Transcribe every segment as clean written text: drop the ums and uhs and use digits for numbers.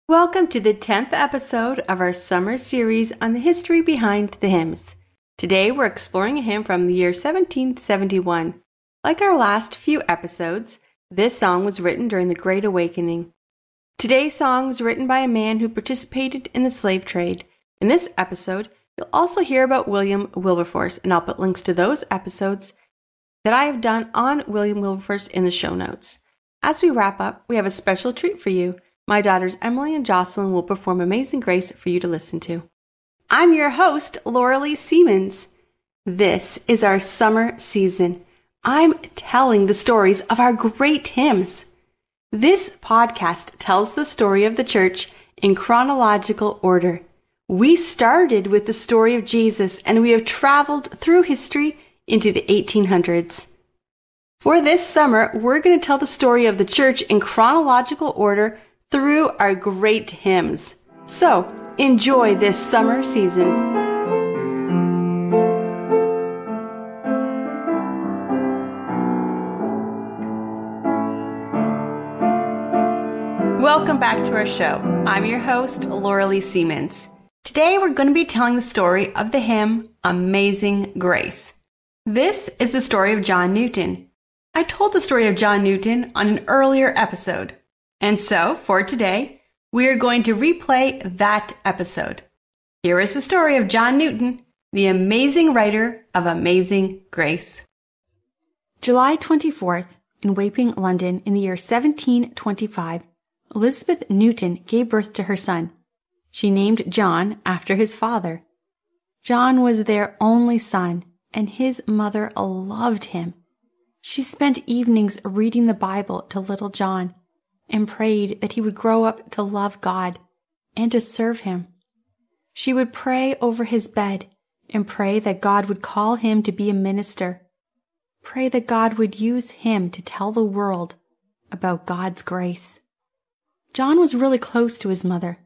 Welcome to the 10th episode of our summer series on the history behind the hymns. Today we're exploring a hymn from the year 1771. Like our last few episodes, this song was written during the Great Awakening. Today's song was written by a man who participated in the slave trade. In this episode, you'll also hear about William Wilberforce, and I'll put links to those episodes that I have done on William Wilberforce in the show notes. As we wrap up, we have a special treat for you. My daughters Emily and Jocelyn will perform Amazing Grace for you to listen to. I'm your host, Laura Siemens. This is our summer season. I'm telling the stories of our great hymns. This podcast tells the story of the church in chronological order. We started with the story of Jesus, and we have traveled through history into the 1800s. For this summer, we're going to tell the story of the church in chronological order through our great hymns. So, enjoy this summer season. Welcome back to our show. I'm your host, Laura Siemens. Today we're going to be telling the story of the hymn, Amazing Grace. This is the story of John Newton. I told the story of John Newton on an earlier episode. And so, for today, we are going to replay that episode. Here is the story of John Newton, the amazing writer of Amazing Grace. July 24th, in Wapping, London, in the year 1725, Elizabeth Newton gave birth to her son. She named John after his father. John was their only son, and his mother loved him. She spent evenings reading the Bible to little John, and prayed that he would grow up to love God and to serve him. She would pray over his bed and pray that God would call him to be a minister. Pray that God would use him to tell the world about God's grace. John was really close to his mother.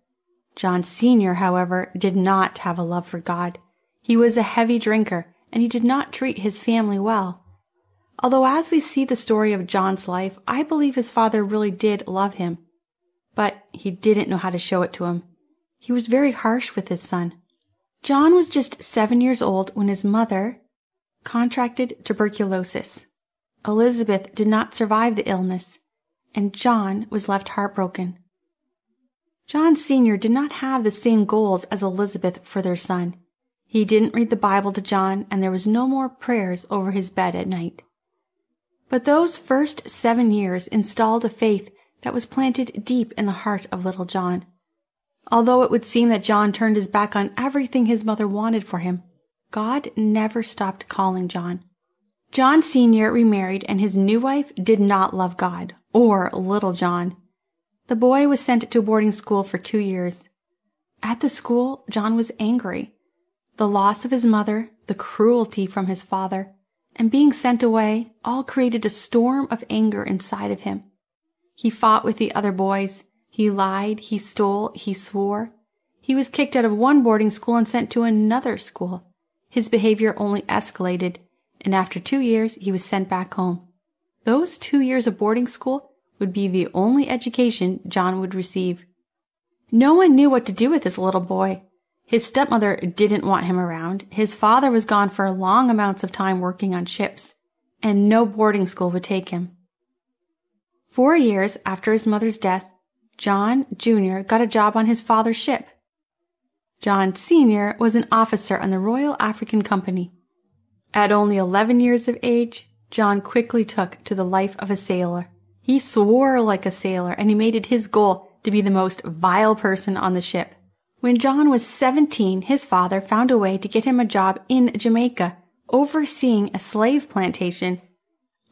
John Sr., however, did not have a love for God. He was a heavy drinker, and he did not treat his family well. Although as we see the story of John's life, I believe his father really did love him. But he didn't know how to show it to him. He was very harsh with his son. John was just 7 years old when his mother contracted tuberculosis. Elizabeth did not survive the illness, and John was left heartbroken. John Sr. did not have the same goals as Elizabeth for their son. He didn't read the Bible to John, and there was no more prayers over his bed at night. But those first 7 years installed a faith that was planted deep in the heart of little John. Although it would seem that John turned his back on everything his mother wanted for him, God never stopped calling John. John Sr. remarried, and his new wife did not love God or little John. The boy was sent to boarding school for 2 years. At the school, John was angry. The loss of his mother, the cruelty from his father, and being sent away all created a storm of anger inside of him. He fought with the other boys. He lied, he stole, he swore. He was kicked out of one boarding school and sent to another school. His behavior only escalated, and after 2 years, he was sent back home. Those 2 years of boarding school would be the only education John would receive. No one knew what to do with this little boy. His stepmother didn't want him around. His father was gone for long amounts of time working on ships, and no boarding school would take him. 4 years after his mother's death, John Jr. got a job on his father's ship. John Sr. was an officer on the Royal African Company. At only 11 years of age, John quickly took to the life of a sailor. He swore like a sailor, and he made it his goal to be the most vile person on the ship. When John was 17, his father found a way to get him a job in Jamaica, overseeing a slave plantation.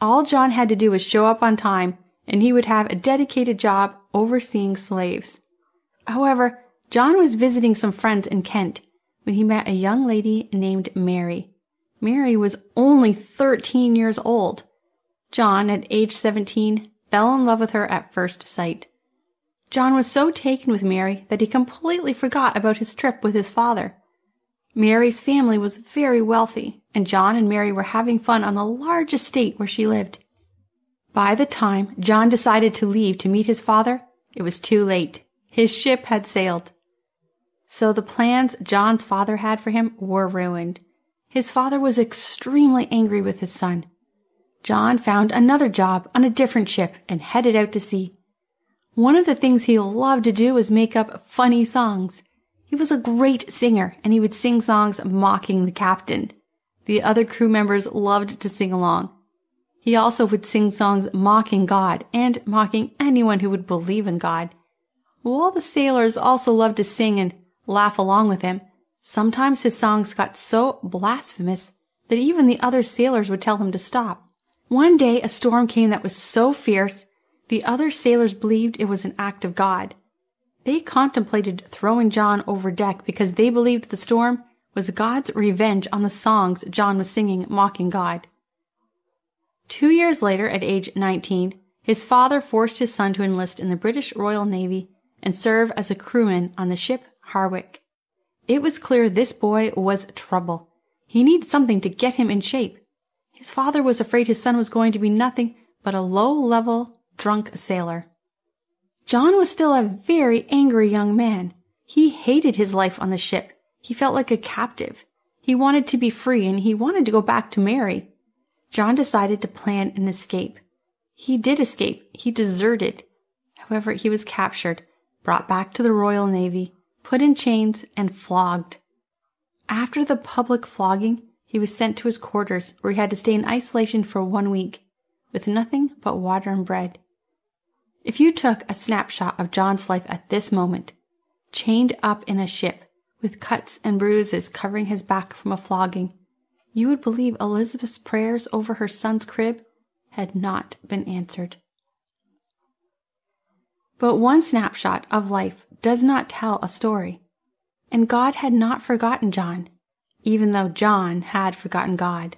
All John had to do was show up on time, and he would have a dedicated job overseeing slaves. However, John was visiting some friends in Kent when he met a young lady named Mary. Mary was only 13 years old. John, at age 17, fell in love with her at first sight. John was so taken with Mary that he completely forgot about his trip with his father. Mary's family was very wealthy, and John and Mary were having fun on the large estate where she lived. By the time John decided to leave to meet his father, it was too late. His ship had sailed. So the plans John's father had for him were ruined. His father was extremely angry with his son. John found another job on a different ship and headed out to sea. One of the things he loved to do was make up funny songs. He was a great singer, and he would sing songs mocking the captain. The other crew members loved to sing along. He also would sing songs mocking God and mocking anyone who would believe in God. While the sailors also loved to sing and laugh along with him, sometimes his songs got so blasphemous that even the other sailors would tell him to stop. One day a storm came that was so fierce, the other sailors believed it was an act of God. They contemplated throwing John over deck because they believed the storm was God's revenge on the songs John was singing mocking God. 2 years later, at age 19, his father forced his son to enlist in the British Royal Navy and serve as a crewman on the ship Harwick. It was clear this boy was trouble. He needed something to get him in shape. His father was afraid his son was going to be nothing but a low-level, drunk sailor. John was still a very angry young man. He hated his life on the ship. He felt like a captive. He wanted to be free, and he wanted to go back to Mary. John decided to plan an escape. He did escape. He deserted. However, he was captured, brought back to the Royal Navy, put in chains, and flogged. After the public flogging, he was sent to his quarters, where he had to stay in isolation for 1 week, with nothing but water and bread. If you took a snapshot of John's life at this moment, chained up in a ship, with cuts and bruises covering his back from a flogging, you would believe Elizabeth's prayers over her son's crib had not been answered. But one snapshot of life does not tell a story, and God had not forgotten John, even though John had forgotten God.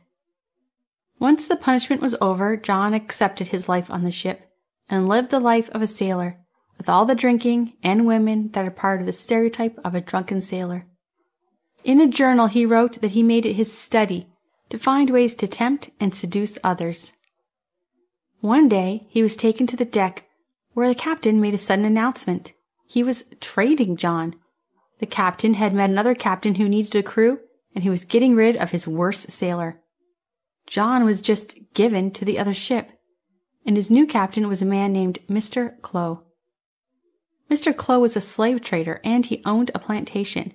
Once the punishment was over, John accepted his life on the ship and lived the life of a sailor, with all the drinking and women that are part of the stereotype of a drunken sailor. In a journal, he wrote that he made it his study to find ways to tempt and seduce others. One day, he was taken to the deck where the captain made a sudden announcement. He was trading John. The captain had met another captain who needed a crew, and he was getting rid of his worst sailor. John was just given to the other ship, and his new captain was a man named Mr. Clow. Mr. Clow was a slave trader, and he owned a plantation.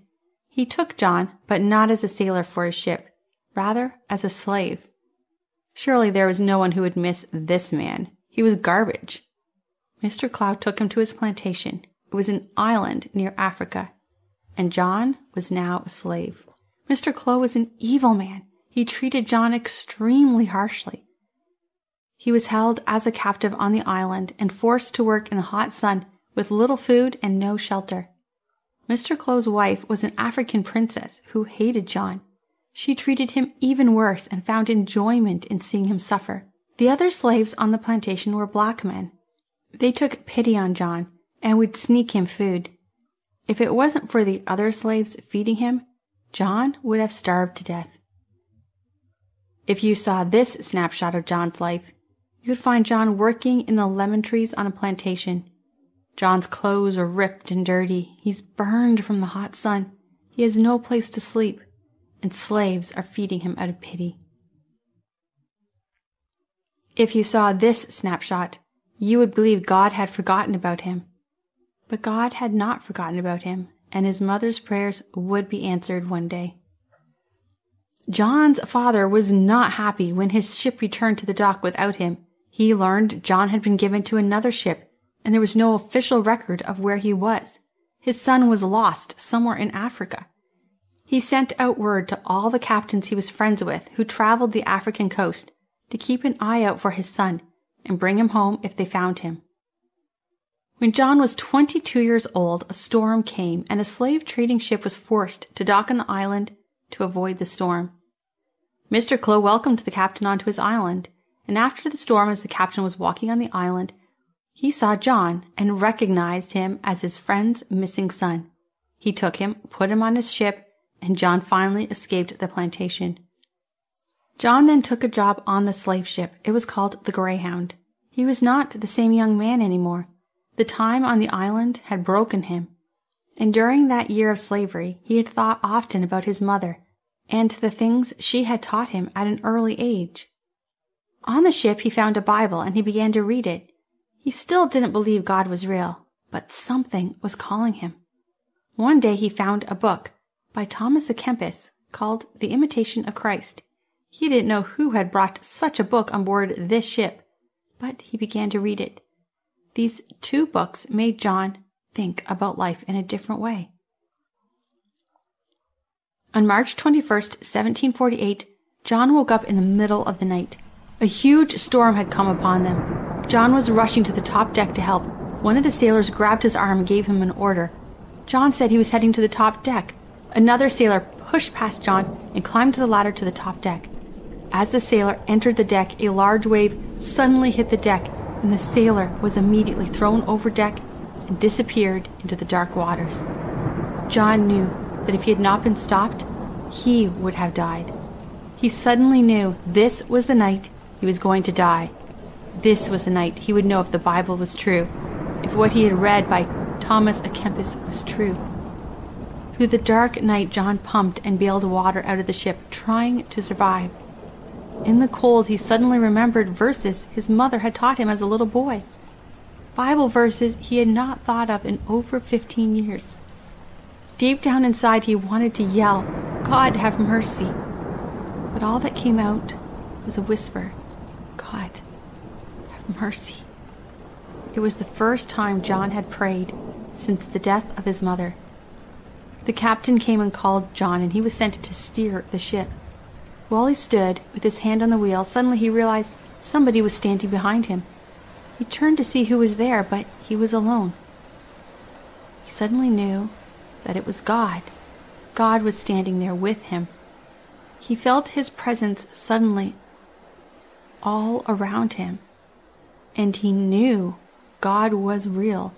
He took John, but not as a sailor for his ship, rather as a slave. Surely there was no one who would miss this man. He was garbage. Mr. Clow took him to his plantation. It was an island near Africa, and John was now a slave. Mr. Clow was an evil man. He treated John extremely harshly. He was held as a captive on the island and forced to work in the hot sun with little food and no shelter. Mr. Clow's wife was an African princess who hated John. She treated him even worse and found enjoyment in seeing him suffer. The other slaves on the plantation were black men. They took pity on John and would sneak him food. If it wasn't for the other slaves feeding him, John would have starved to death. If you saw this snapshot of John's life, you would find John working in the lemon trees on a plantation. John's clothes are ripped and dirty. He's burned from the hot sun. He has no place to sleep, and slaves are feeding him out of pity. If you saw this snapshot, you would believe God had forgotten about him. But God had not forgotten about him, and his mother's prayers would be answered one day. John's father was not happy when his ship returned to the dock without him. He learned John had been given to another ship, and there was no official record of where he was. His son was lost somewhere in Africa. He sent out word to all the captains he was friends with who traveled the African coast to keep an eye out for his son and bring him home if they found him. When John was 22 years old, a storm came and a slave trading ship was forced to dock on the island to avoid the storm. Mr. Clow welcomed the captain onto his island, and after the storm, as the captain was walking on the island, he saw John and recognized him as his friend's missing son. He took him, put him on his ship, and John finally escaped the plantation. John then took a job on the slave ship. It was called the Greyhound. He was not the same young man anymore. The time on the island had broken him, and during that year of slavery he had thought often about his mother and the things she had taught him at an early age. On the ship he found a Bible and he began to read it. He still didn't believe God was real, but something was calling him. One day he found a book by Thomas à Kempis called The Imitation of Christ. He didn't know who had brought such a book on board this ship, but he began to read it. These two books made John think about life in a different way. On March 21st, 1748, John woke up in the middle of the night. A huge storm had come upon them. John was rushing to the top deck to help. One of the sailors grabbed his arm and gave him an order. John said he was heading to the top deck. Another sailor pushed past John and climbed the ladder to the top deck. As the sailor entered the deck, a large wave suddenly hit the deck, and the sailor was immediately thrown over deck and disappeared into the dark waters. John knew that if he had not been stopped, he would have died. He suddenly knew this was the night he was going to die. This was the night he would know if the Bible was true, if what he had read by Thomas à Kempis was true. Through the dark night, John pumped and bailed water out of the ship, trying to survive. In the cold, he suddenly remembered verses his mother had taught him as a little boy. Bible verses he had not thought of in over 15 years. Deep down inside, he wanted to yell, "God, have mercy." But all that came out was a whisper, "God, have mercy." It was the first time John had prayed since the death of his mother. The captain came and called John, and he was sent to steer the ship. While he stood with his hand on the wheel, suddenly he realized somebody was standing behind him. He turned to see who was there, but he was alone. He suddenly knew that it was God. God was standing there with him. He felt his presence suddenly all around him, and he knew God was real.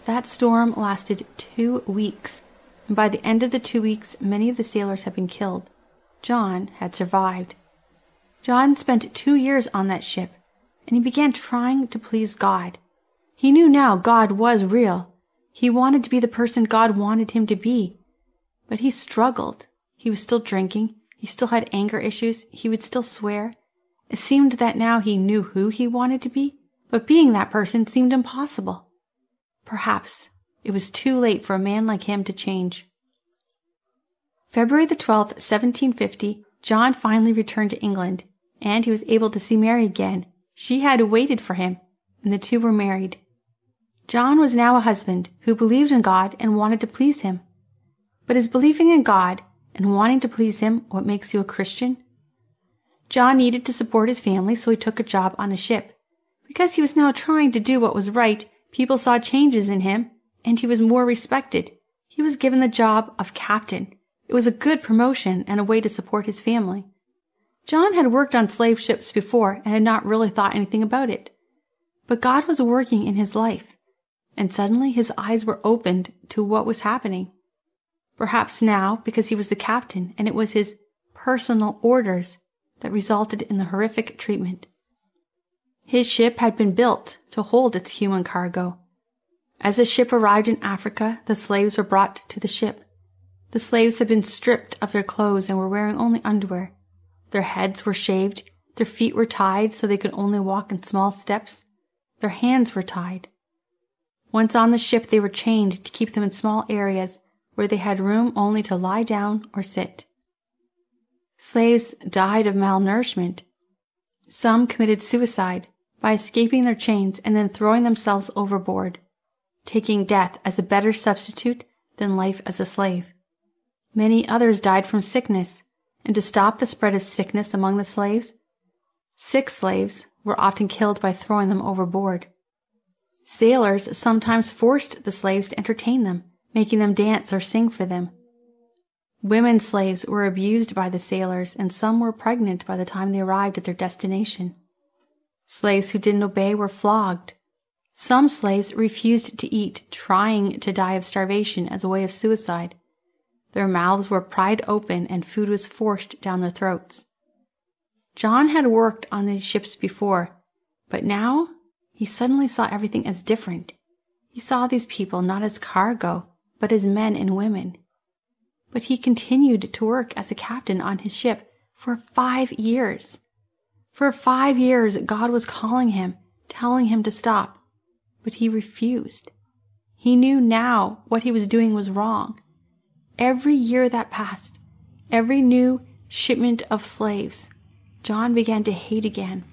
That storm lasted 2 weeks, and by the end of the 2 weeks, many of the sailors had been killed. John had survived. John spent 2 years on that ship, and he began trying to please God. He knew now God was real. He wanted to be the person God wanted him to be. But he struggled. He was still drinking. He still had anger issues. He would still swear. It seemed that now he knew who he wanted to be, but being that person seemed impossible. Perhaps it was too late for a man like him to change. February the 12th, 1750, John finally returned to England, and he was able to see Mary again. She had waited for him, and the two were married. John was now a husband who believed in God and wanted to please him. But is believing in God and wanting to please him what makes you a Christian? John needed to support his family, so he took a job on a ship. Because he was now trying to do what was right, people saw changes in him, and he was more respected. He was given the job of captain. It was a good promotion and a way to support his family. John had worked on slave ships before and had not really thought anything about it. But God was working in his life, and suddenly his eyes were opened to what was happening. Perhaps now, because he was the captain, and it was his personal orders that resulted in the horrific treatment. His ship had been built to hold its human cargo. As the ship arrived in Africa, the slaves were brought to the ship. The slaves had been stripped of their clothes and were wearing only underwear. Their heads were shaved, their feet were tied so they could only walk in small steps. Their hands were tied. Once on the ship, they were chained to keep them in small areas where they had room only to lie down or sit. Slaves died of malnourishment. Some committed suicide by escaping their chains and then throwing themselves overboard, taking death as a better substitute than life as a slave. Many others died from sickness, and to stop the spread of sickness among the slaves, sick slaves were often killed by throwing them overboard. Sailors sometimes forced the slaves to entertain them, making them dance or sing for them. Women slaves were abused by the sailors, and some were pregnant by the time they arrived at their destination. Slaves who didn't obey were flogged. Some slaves refused to eat, trying to die of starvation as a way of suicide. Their mouths were pried open and food was forced down their throats. John had worked on these ships before, but now he suddenly saw everything as different. He saw these people not as cargo, but as men and women. But he continued to work as a captain on his ship for 5 years. For 5 years, God was calling him, telling him to stop, but he refused. He knew now what he was doing was wrong. Every year that passed, every new shipment of slaves, John began to hate again.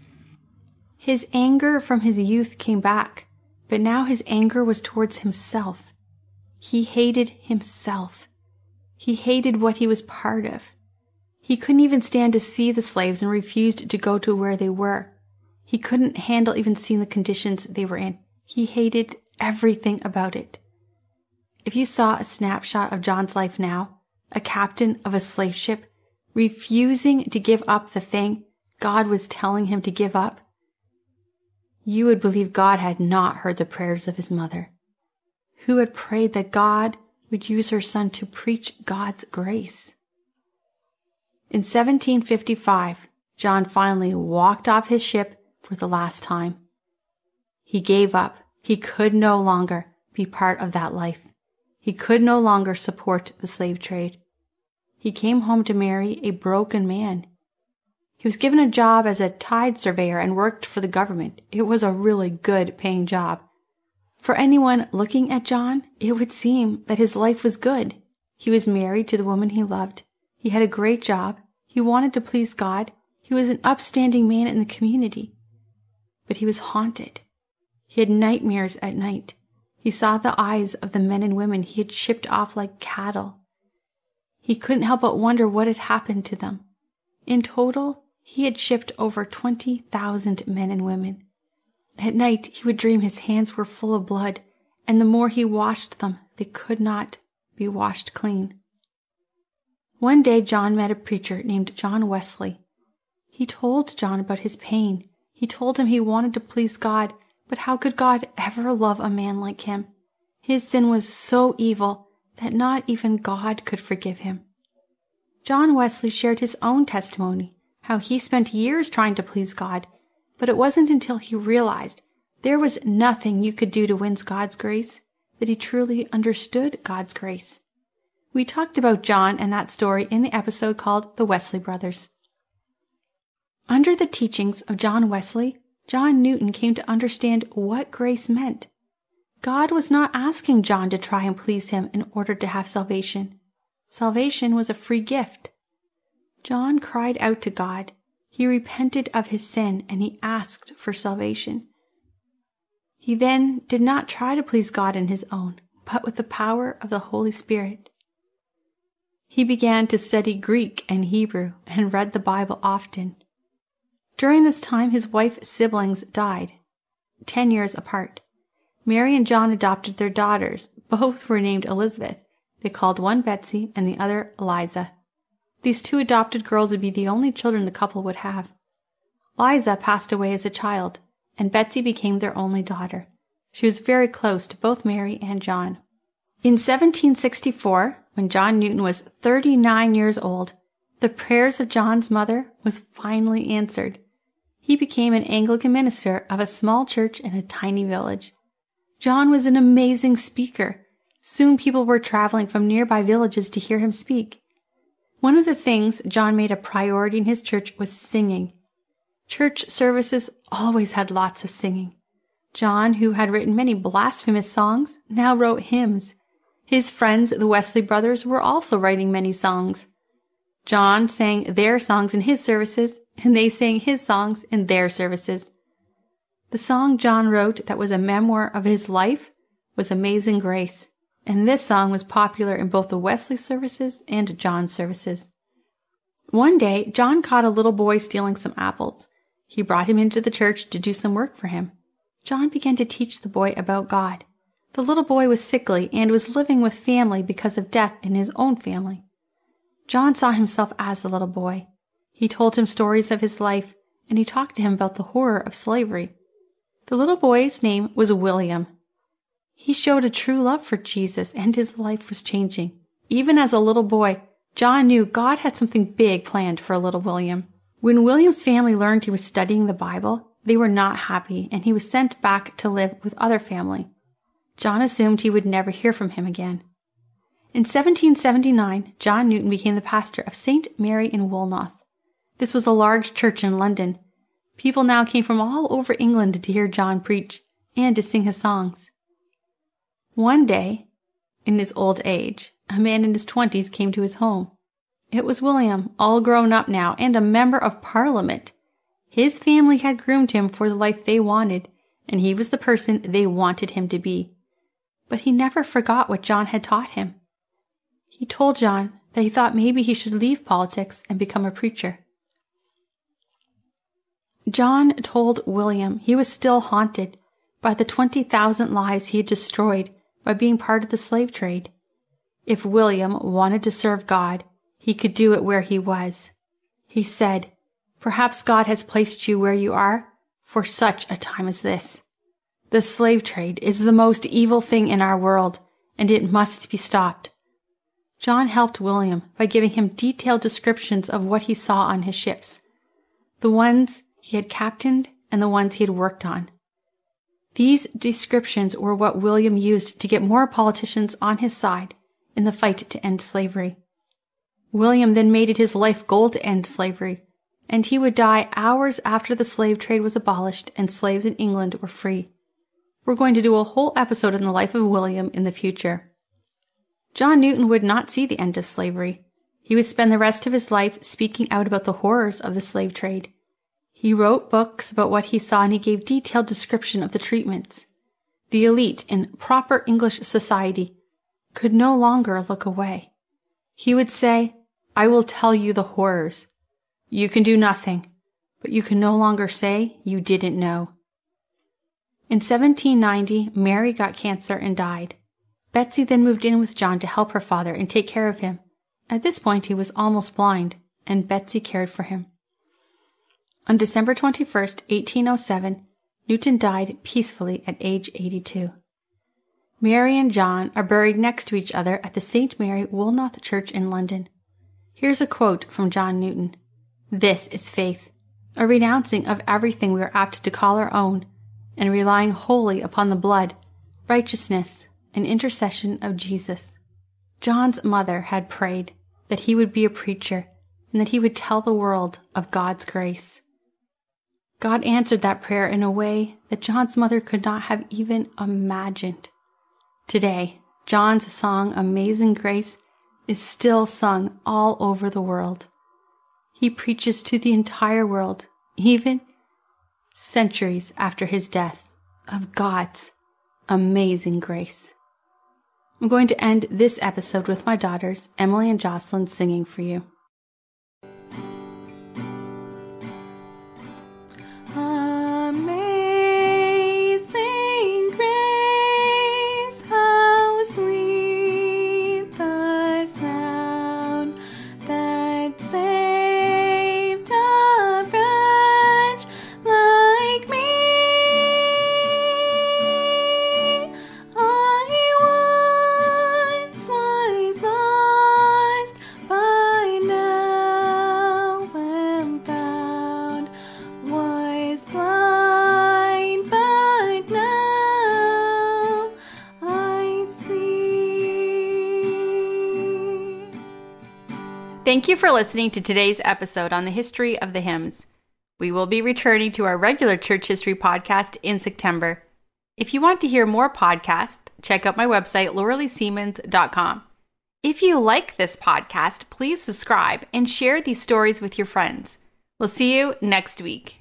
His anger from his youth came back, but now his anger was towards himself. He hated himself. He hated what he was part of. He couldn't even stand to see the slaves and refused to go to where they were. He couldn't handle even seeing the conditions they were in. He hated everything about it. If you saw a snapshot of John's life now, a captain of a slave ship, refusing to give up the thing God was telling him to give up, you would believe God had not heard the prayers of his mother, who had prayed that God would use her son to preach God's grace. In 1755, John finally walked off his ship for the last time. He gave up. He could no longer be part of that life. He could no longer support the slave trade. He came home to marry a broken man. He was given a job as a tide surveyor and worked for the government. It was a really good paying job. For anyone looking at John, it would seem that his life was good. He was married to the woman he loved. He had a great job. He wanted to please God. He was an upstanding man in the community. But he was haunted. He had nightmares at night. He saw the eyes of the men and women he had shipped off like cattle. He couldn't help but wonder what had happened to them. In total, he had shipped over 20,000 men and women. At night, he would dream his hands were full of blood, and the more he washed them, they could not be washed clean. One day, John met a preacher named John Wesley. He told John about his pain. He told him he wanted to please God, but how could God ever love a man like him? His sin was so evil that not even God could forgive him. John Wesley shared his own testimony, how he spent years trying to please God, but it wasn't until he realized there was nothing you could do to win God's grace that he truly understood God's grace. We talked about John and that story in the episode called The Wesley Brothers. Under the teachings of John Wesley, John Newton came to understand what grace meant. God was not asking John to try and please him in order to have salvation. Salvation was a free gift. John cried out to God. He repented of his sin and he asked for salvation. He then did not try to please God in his own, but with the power of the Holy Spirit. He began to study Greek and Hebrew and read the Bible often. During this time, his wife's siblings died, 10 years apart. Mary and John adopted their daughters. Both were named Elizabeth. They called one Betsy and the other Eliza. These two adopted girls would be the only children the couple would have. Liza passed away as a child, and Betsy became their only daughter. She was very close to both Mary and John. In 1764, when John Newton was 39 years old, the prayers of John's mother was finally answered. He became an Anglican minister of a small church in a tiny village. John was an amazing speaker. Soon people were traveling from nearby villages to hear him speak. One of the things John made a priority in his church was singing. Church services always had lots of singing. John, who had written many blasphemous songs, now wrote hymns. His friends, the Wesley brothers, were also writing many songs. John sang their songs in his services, and they sang his songs in their services. The song John wrote that was a memoir of his life was Amazing Grace, and this song was popular in both the Wesley services and John's services. One day, John caught a little boy stealing some apples. He brought him into the church to do some work for him. John began to teach the boy about God. The little boy was sickly and was living with family because of death in his own family. John saw himself as the little boy. He told him stories of his life, and he talked to him about the horror of slavery. The little boy's name was William. He showed a true love for Jesus, and his life was changing. Even as a little boy, John knew God had something big planned for little William. When William's family learned he was studying the Bible, they were not happy, and he was sent back to live with other family. John assumed he would never hear from him again. In 1779, John Newton became the pastor of St. Mary in Woolnoth. This was a large church in London. People now came from all over England to hear John preach and to sing his songs. One day, in his old age, a man in his 20s came to his home. It was William, all grown up now and a member of Parliament. His family had groomed him for the life they wanted, and he was the person they wanted him to be. But he never forgot what John had taught him. He told John that he thought maybe he should leave politics and become a preacher. John told William he was still haunted by the 20,000 lives he had destroyed by being part of the slave trade. If William wanted to serve God, he could do it where he was. He said, "Perhaps God has placed you where you are for such a time as this. The slave trade is the most evil thing in our world, and it must be stopped." John helped William by giving him detailed descriptions of what he saw on his ships, the ones he had captained and the ones he had worked on. These descriptions were what William used to get more politicians on his side in the fight to end slavery. William then made it his life goal to end slavery, and he would die hours after the slave trade was abolished and slaves in England were free. We're going to do a whole episode on the life of William in the future. John Newton would not see the end of slavery. He would spend the rest of his life speaking out about the horrors of the slave trade. He wrote books about what he saw and he gave detailed description of the treatments. The elite in proper English society could no longer look away. He would say, "I will tell you the horrors. You can do nothing, but you can no longer say you didn't know." In 1790, Mary got cancer and died. Betsy then moved in with John to help her father and take care of him. At this point, he was almost blind, and Betsy cared for him. On December 21st, 1807, Newton died peacefully at age 82. Mary and John are buried next to each other at the St. Mary Woolnoth Church in London. Here's a quote from John Newton. "This is faith, a renouncing of everything we are apt to call our own, and relying wholly upon the blood, righteousness, and intercession of Jesus." John's mother had prayed that he would be a preacher and that he would tell the world of God's grace. God answered that prayer in a way that John's mother could not have even imagined. Today, John's song, Amazing Grace, is still sung all over the world. He preaches to the entire world, even centuries after his death, of God's amazing grace. I'm going to end this episode with my daughters, Emily and Jocelyn, singing for you. Amazing grace, how sweet the sound that saved a wretch like me. I once was lost, but now am found, was blind, but now I see. Thank you for listening to today's episode on the history of the hymns. We will be returning to our regular church history podcast in September. If you want to hear more podcasts, check out my website, lauraleesiemens.com. If you like this podcast, please subscribe and share these stories with your friends. We'll see you next week.